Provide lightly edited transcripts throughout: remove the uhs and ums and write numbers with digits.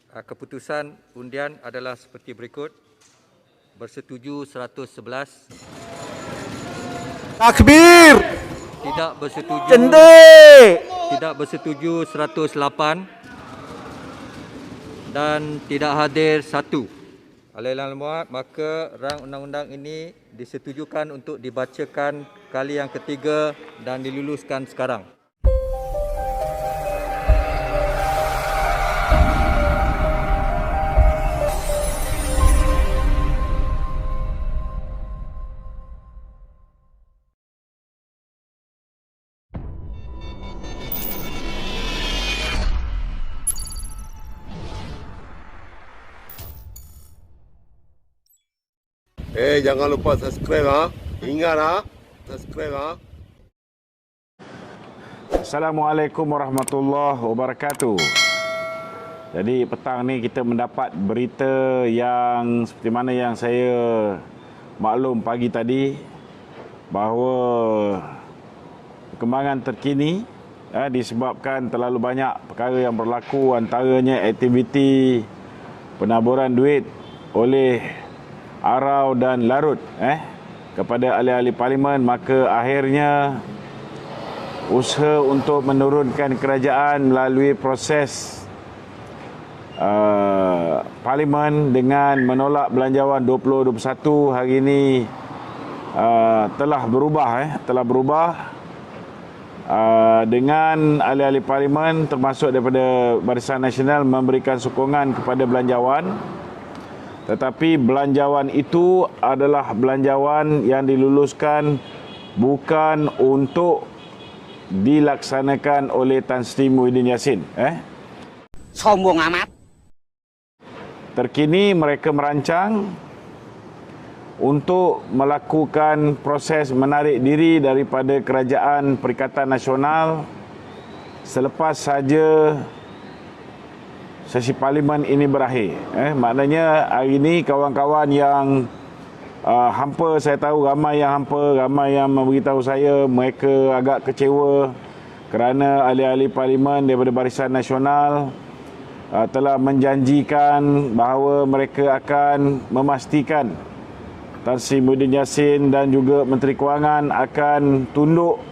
Keputusan undian adalah seperti berikut. Bersetuju 111, Takbir! tidak bersetuju Cendek! tidak bersetuju 108 dan tidak hadir 1. Alailan muat, maka rang undang-undang ini disetujukan untuk dibacakan kali yang ketiga dan diluluskan sekarang. Jangan lupa subscribe ha. Ingat ha, subscribe ha. Assalamualaikum warahmatullahi wabarakatuh. Jadi petang ni kita mendapat berita yang seperti mana yang saya maklum pagi tadi, bahawa perkembangan terkini disebabkan terlalu banyak perkara yang berlaku, antaranya aktiviti penaburan duit oleh Arau dan Larut kepada ahli-ahli parlimen, maka akhirnya usaha untuk menurunkan kerajaan melalui proses parlimen dengan menolak belanjawan 2021 hari ini telah berubah dengan ahli-ahli parlimen termasuk daripada Barisan Nasional memberikan sokongan kepada belanjawan. Tetapi belanjawan itu adalah belanjawan yang diluluskan bukan untuk dilaksanakan oleh Tan Sri Muhyiddin Yassin. Sombong amat. Terkini mereka merancang untuk melakukan proses menarik diri daripada Kerajaan Perikatan Nasional selepas saja sesi parlimen ini berakhir. Maknanya hari ini kawan-kawan yang hampa, saya tahu ramai yang hampa, ramai yang memberitahu saya mereka agak kecewa kerana ahli-ahli parlimen daripada Barisan Nasional telah menjanjikan bahawa mereka akan memastikan Tan Sri Muhyiddin Yassin dan juga Menteri Kewangan akan tunduk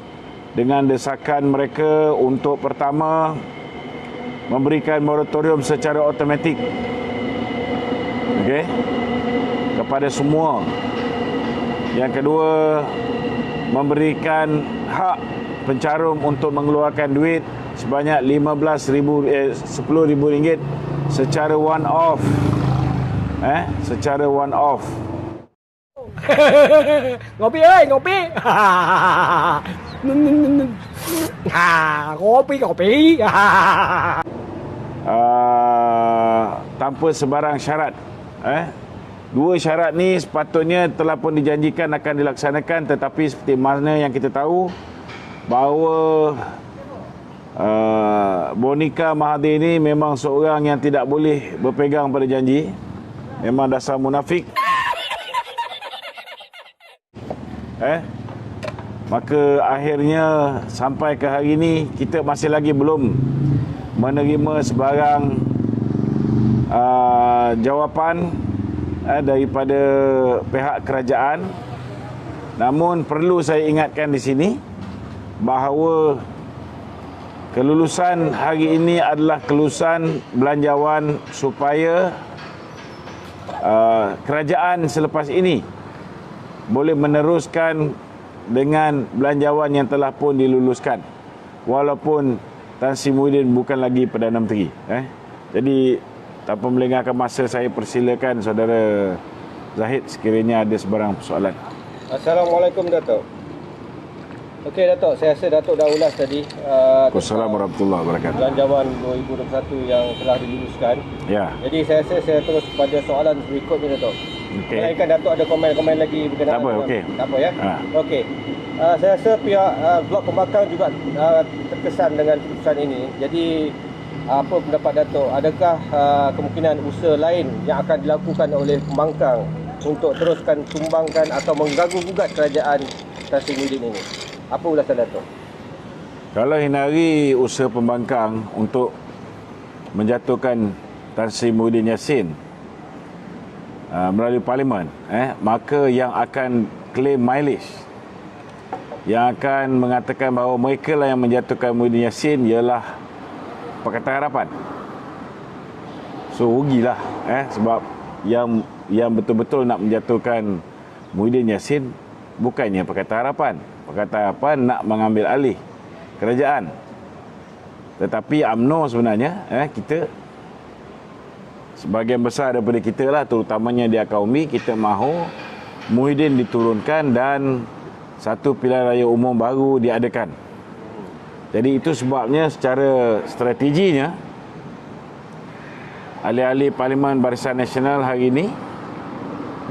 dengan desakan mereka untuk pertama memberikan moratorium secara automatik kepada semua. Yang kedua, memberikan hak pencarum untuk mengeluarkan duit sebanyak RM10,000 secara one off. Secara one off. Ngopi ơi, ngopi. Ngopi. Tanpa sebarang syarat. Dua syarat ni sepatutnya telah pun dijanjikan akan dilaksanakan, tetapi seperti mana yang kita tahu bahawa Bonika Mahathir ini memang seorang yang tidak boleh berpegang pada janji. Memang dasar munafik. Maka akhirnya sampai ke hari ini kita masih lagi belum menerima sebarang jawapan daripada pihak kerajaan. Namun perlu saya ingatkan di sini bahawa kelulusan hari ini adalah kelulusan belanjawan supaya kerajaan selepas ini boleh meneruskan dengan belanjawan yang telah pun diluluskan, walaupun Tan Sri Muhyiddin bukan lagi Perdana Menteri. Jadi tanpa melengahkan masa, saya persilakan saudara Zahid sekiranya ada sebarang persoalan. Assalamualaikum Datuk. Okey Datuk, saya rasa Datuk dah ulas tadi Assalamualaikum warahmatullahi wabarakatuh. belanjawan 2021 yang telah diluluskan. Ya. Jadi saya rasa saya terus pada soalan berikutnya Datuk. Okey. Melainkan Datuk ada komen-komen lagi berkenaan. Tak apa, dengan- okey. Tak apa ya. Okey. Saya rasa pihak Blok Pembangkang juga terkesan dengan keputusan ini. Jadi apa pendapat Datuk? Adakah kemungkinan usaha lain yang akan dilakukan oleh pembangkang untuk teruskan tumbangkan atau mengganggu-gugat kerajaan Tan Sri Muhyiddin ini? Apa ulasan Datuk? Kalau hari usaha pembangkang untuk menjatuhkan Tan Sri Muhyiddin Yassin melalui parlimen, maka yang akan claim mileage, yang akan mengatakan bahawa mereka lah yang menjatuhkan Muhyiddin Yassin ialah Pakatan Harapan. So rugilah, sebab yang betul-betul nak menjatuhkan Muhyiddin Yassin bukannya Pakatan Harapan. Pakatan Harapan nak mengambil alih kerajaan. Tetapi UMNO sebenarnya, kita sebahagian besar daripada kita lah, terutamanya di akar umbi, kita mahu Muhyiddin diturunkan dan satu pilihan raya umum baru diadakan. Jadi itu sebabnya secara strateginya ahli-ahli Parlimen Barisan Nasional hari ini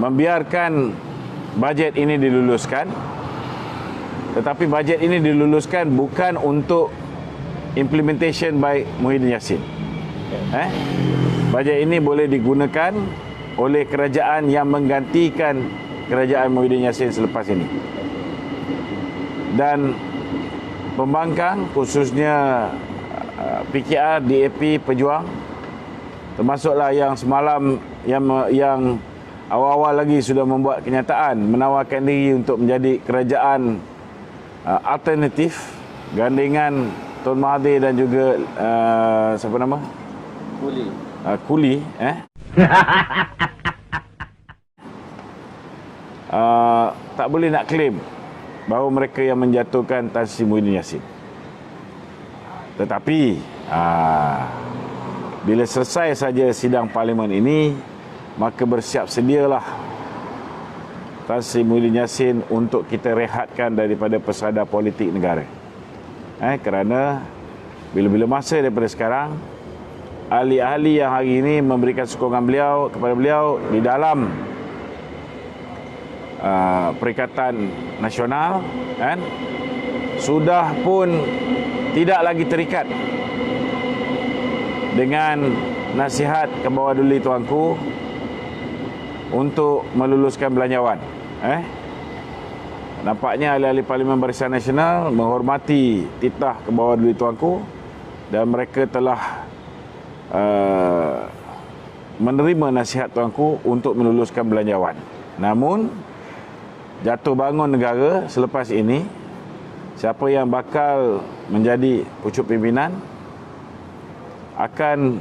membiarkan bajet ini diluluskan. Tetapi bajet ini diluluskan bukan untuk implementation by Muhyiddin Yassin. Bajet ini boleh digunakan oleh kerajaan yang menggantikan kerajaan Muhyiddin Yassin selepas ini. Dan pembangkang khususnya PKR, DAP, Pejuang, termasuklah yang semalam yang awal-awal lagi sudah membuat kenyataan menawarkan diri untuk menjadi kerajaan alternatif gandingan Tun Mahathir dan juga siapa nama? Kuli. Tak boleh nak claim bahawa mereka yang menjatuhkan Tan Sri Muhyiddin Yassin. Tetapi bila selesai saja sidang parlimen ini, maka bersiap sedialah Tan Sri Muhyiddin Yassin untuk kita rehatkan daripada pesada politik negara. Kerana bila-bila masa daripada sekarang, ahli-ahli yang hari ini memberikan sokongan kepada beliau di dalam Perikatan Nasional, sudah pun tidak lagi terikat dengan nasihat ke bawah duli tuanku untuk meluluskan belanjawan. Nampaknya ahli-ahli Parlimen Barisan Nasional menghormati titah ke bawah duli tuanku dan mereka telah menerima nasihat tuanku untuk meluluskan belanjawan. Namun jatuh bangun negara selepas ini, siapa yang bakal menjadi pucuk pimpinan akan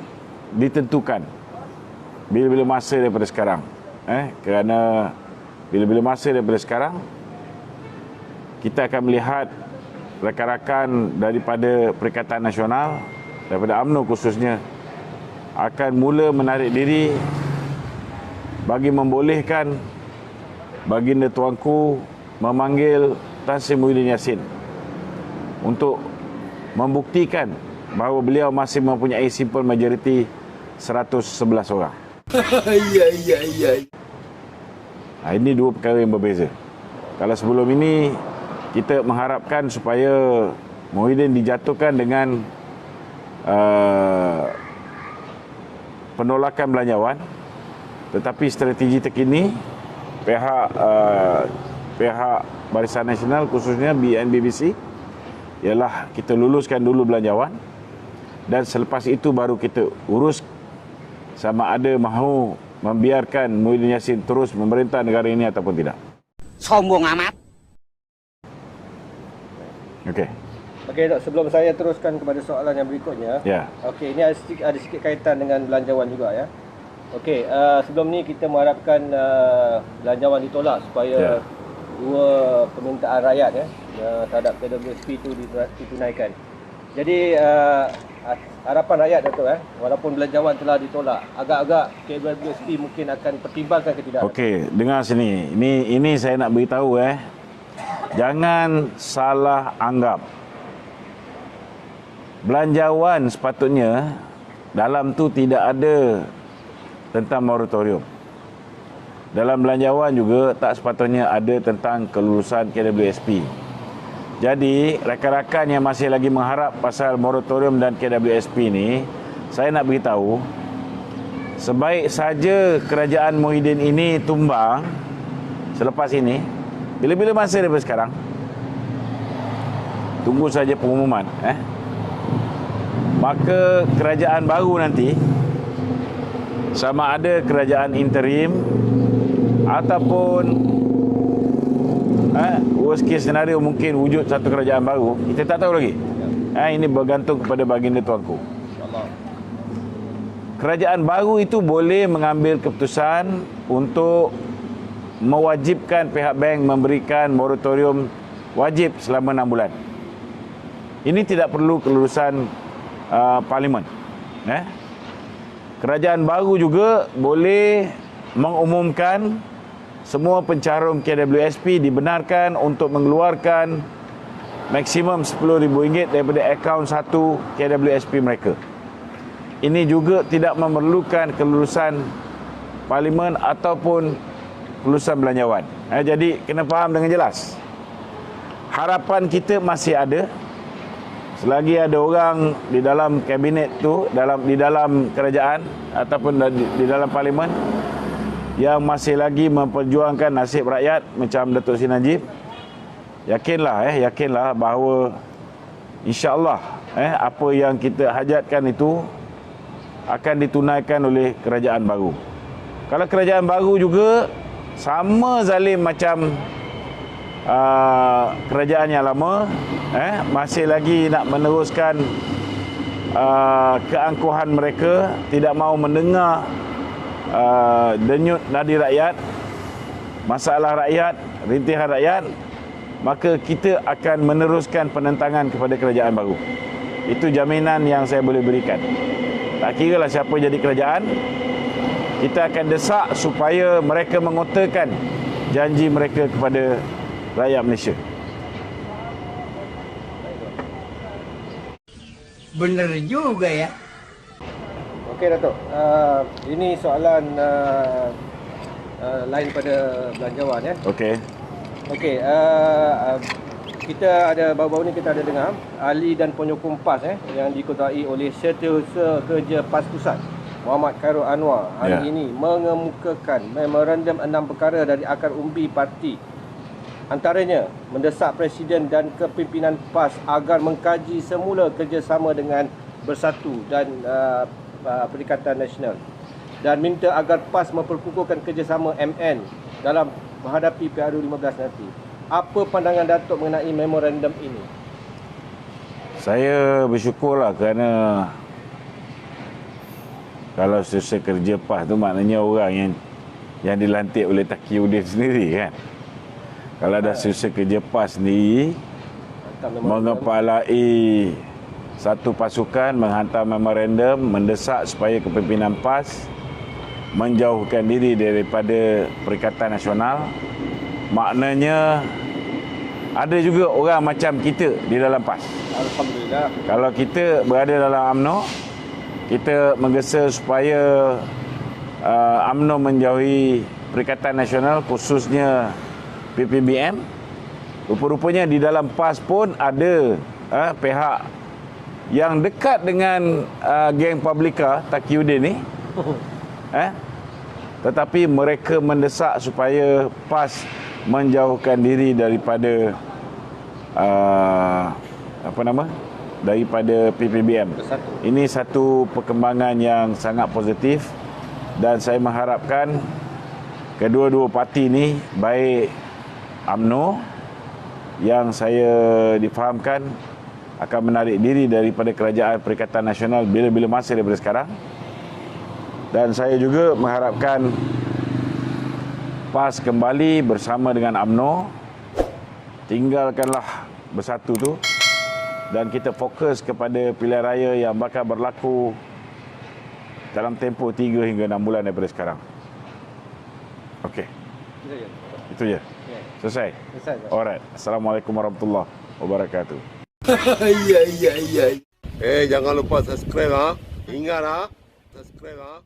ditentukan bila-bila masa daripada sekarang. Kerana bila-bila masa daripada sekarang, kita akan melihat rakan-rakan daripada Perikatan Nasional, daripada UMNO khususnya, akan mula menarik diri bagi membolehkan baginda tuanku memanggil Tan Sri Muhyiddin Yassin untuk membuktikan bahawa beliau masih mempunyai simple majority 111 orang. Ini dua perkara yang berbeza. Kalau sebelum ini kita mengharapkan supaya Muhyiddin dijatuhkan dengan penolakan belanjawan, tetapi strategi terkini pihak Barisan Nasional khususnya BNBBC ialah kita luluskan dulu belanjawan dan selepas itu baru kita urus sama ada mahu membiarkan Muhyiddin Yassin terus memerintah negara ini ataupun tidak. Sombong amat. Okey. Okey, Dok, sebelum saya teruskan kepada soalan yang berikutnya. Ya. Okey, ini ada sikit kaitan dengan belanjawan juga ya. Okey, sebelum ni kita mengharapkan belanjawan ditolak supaya dua permintaan rakyat terhadap KWSP itu ditunaikan. Jadi harapan rakyat Dato', walaupun belanjawan telah ditolak, agak-agak KWSP mungkin akan pertimbangkan ke tidak? Okey, dengar sini. Ini saya nak beritahu jangan salah anggap. Belanjawan sepatutnya dalam tu tidak ada tentang moratorium. Dalam belanjawan juga tak sepatutnya ada tentang kelulusan KWSP. Jadi, rakan-rakan yang masih lagi mengharap pasal moratorium dan KWSP ni, saya nak beritahu, sebaik saja kerajaan Muhyiddin ini tumbang selepas ini, bila-bila masa daripada sekarang, tunggu saja pengumuman, maka kerajaan baru nanti sama ada kerajaan interim ataupun worst case scenario mungkin wujud satu kerajaan baru, kita tak tahu lagi. Ini bergantung kepada baginda tuanku. Kerajaan baru itu boleh mengambil keputusan untuk mewajibkan pihak bank memberikan moratorium wajib selama 6 bulan. Ini tidak perlu kelulusan parlimen. Kerajaan baru juga boleh mengumumkan semua pencarum KWSP dibenarkan untuk mengeluarkan maksimum RM10,000 daripada akaun satu KWSP mereka. Ini juga tidak memerlukan kelulusan parlimen ataupun kelulusan belanjawan. Jadi kena faham dengan jelas. Harapan kita masih ada. Selagi ada orang di dalam kabinet tu, di dalam kerajaan ataupun di dalam parlimen yang masih lagi memperjuangkan nasib rakyat macam Datuk Seri Najib, yakinlah bahawa insya-Allah apa yang kita hajatkan itu akan ditunaikan oleh kerajaan baru. Kalau kerajaan baru juga sama zalim macam kerajaan yang lama, masih lagi nak meneruskan keangkuhan mereka, tidak mahu mendengar denyut nadi rakyat, masalah rakyat, rintihan rakyat, maka kita akan meneruskan penentangan kepada kerajaan baru. Itu jaminan yang saya boleh berikan. Tak kiralah siapa jadi kerajaan, kita akan desak supaya mereka mengotakan janji mereka kepada rakyat Malaysia. Bener juga ya. Okey Datuk, ini soalan lain pada belanjawan ya. Okey. Okey, kita ada baru-baru ni kita ada dengar ahli dan penyokong PAS yang diketuai oleh Setiausaha Kerja PAS Pusat Muhammad Khairul Anwar hari ini mengemukakan memorandum 6 perkara dari akar umbi parti. Antaranya mendesak Presiden dan kepimpinan PAS agar mengkaji semula kerjasama dengan Bersatu dan Perikatan Nasional dan minta agar PAS memperkukuhkan kerjasama MN dalam menghadapi PRU15 nanti. Apa pandangan Datuk mengenai memorandum ini? Saya bersyukurlah kerana kalau Setiausaha Kerja PAS tu maknanya orang yang dilantik oleh Taqiyuddin sendiri kan. Kalau ada Setiausaha Kerja PAS sendiri mengepalai satu pasukan menghantar memorandum mendesak supaya kepimpinan PAS menjauhkan diri daripada Perikatan Nasional, maknanya ada juga orang macam kita di dalam PAS. Alhamdulillah. Kalau kita berada dalam UMNO, kita menggesa supaya UMNO menjauhi Perikatan Nasional, khususnya PPBM. Rupa-rupanya di dalam PAS pun ada pihak yang dekat dengan geng Publica Taqiyuddin ni, tetapi mereka mendesak supaya PAS menjauhkan diri daripada daripada PPBM. Bersatu. Ini satu perkembangan yang sangat positif dan saya mengharapkan kedua-dua parti ni, baik UMNO yang saya difahamkan akan menarik diri daripada Kerajaan Perikatan Nasional bila-bila masa daripada sekarang, dan saya juga mengharapkan PAS kembali bersama dengan UMNO, tinggalkanlah Bersatu tu dan kita fokus kepada pilihan raya yang bakal berlaku dalam tempoh 3 hingga 6 bulan daripada sekarang. Okey. Itu je. Selesai? Selesai. Alright. Assalamualaikum warahmatullahi wabarakatuh. jangan lupa subscribe Ingat subscribe